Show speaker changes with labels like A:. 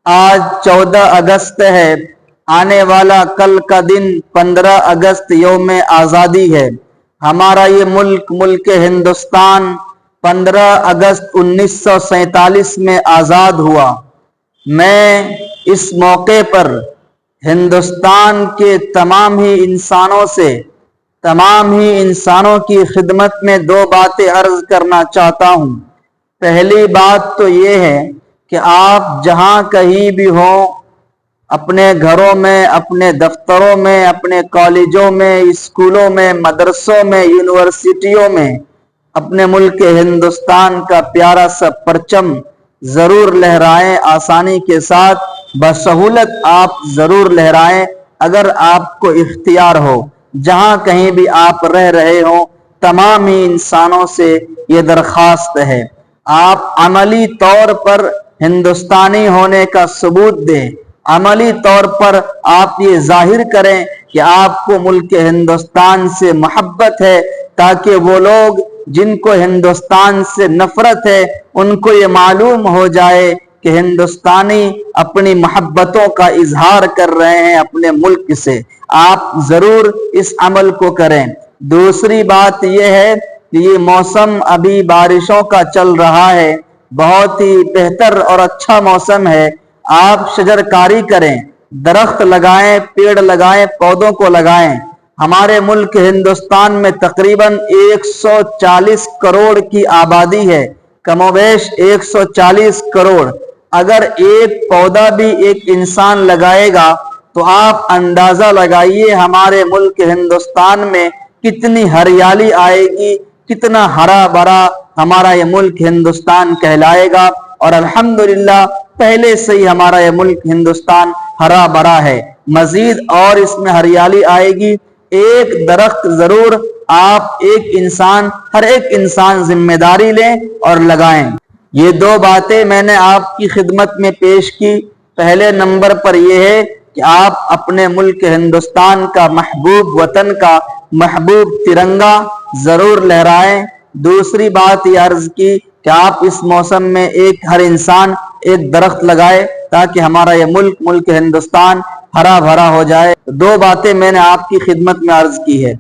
A: آج 14 اگست ہے، آنے والا کل کا دن 15 اگست یوم آزادی ہے۔ ہمارا یہ ملک ہندوستان 15 اگست 1947 میں آزاد ہوا۔ میں اس موقع پر ہندوستان کے تمام ہی انسانوں کی خدمت میں دو باتیں عرض کرنا چاہتا ہوں۔ پہلی بات تو یہ ہے کہ آپ جہاں کہیں بھی ہوں، اپنے گھروں میں، اپنے دفتروں میں، اپنے کالجوں میں، اسکولوں میں، مدرسوں میں، یونیورسٹیوں میں اپنے ملک ہندوستان کا پیارا سا پرچم ضرور لہرائیں، آسانی کے ساتھ بسہولت آپ ضرور لہرائیں اگر آپ کو اختیار ہو۔ جہاں کہیں بھی آپ رہ رہے ہوں، تمام ہی انسانوں سے یہ درخواست ہے، آپ عملی طور پر ہندوستانی ہونے کا ثبوت دیں، عملی طور پر آپ یہ ظاہر کریں کہ آپ کو ملک ہندوستان سے محبت ہے، تاکہ وہ لوگ جن کو ہندوستان سے نفرت ہے ان کو یہ معلوم ہو جائے کہ ہندوستانی اپنی محبتوں کا اظہار کر رہے ہیں اپنے ملک سے۔ آپ ضرور اس عمل کو کریں۔ دوسری بات یہ ہے کہ یہ موسم ابھی بارشوں کا چل رہا ہے، بہت ہی بہتر اور اچھا موسم ہے۔ آپ شجر کاری کریں، درخت لگائیں، پیڑ لگائیں، پودوں کو لگائیں۔ ہمارے ملک ہندوستان میں تقریباً 140 کروڑ کی آبادی ہے، کم و بیش 140 کروڑ۔ اگر ایک پودا بھی ایک انسان لگائے گا تو آپ اندازہ لگائیے ہمارے ملک ہندوستان میں کتنی ہریالی آئے گی، کتنا ہرا بھرا ہمارا یہ ملک ہندوستان کہلائے گا۔ اور الحمدللہ پہلے سے ہی ہمارا یہ ملک ہندوستان ہرا بھرا ہے، مزید اور اس میں ہریالی آئے گی۔ ایک درخت ضرور آپ ہر ایک انسان ذمہ داری لیں اور لگائیں۔ یہ دو باتیں میں نے آپ کی خدمت میں پیش کی۔ پہلے نمبر پر یہ ہے کہ آپ اپنے ملک ہندوستان کا محبوب وطن کا محبوب ترنگا ضرور لہرائیں۔ دوسری بات یہ عرض کی کہ آپ اس موسم میں ہر انسان ایک درخت لگائے تاکہ ہمارا یہ ملک ہندوستان ہرا بھرا ہو جائے۔ دو باتیں میں نے آپ کی خدمت میں عرض کی ہے۔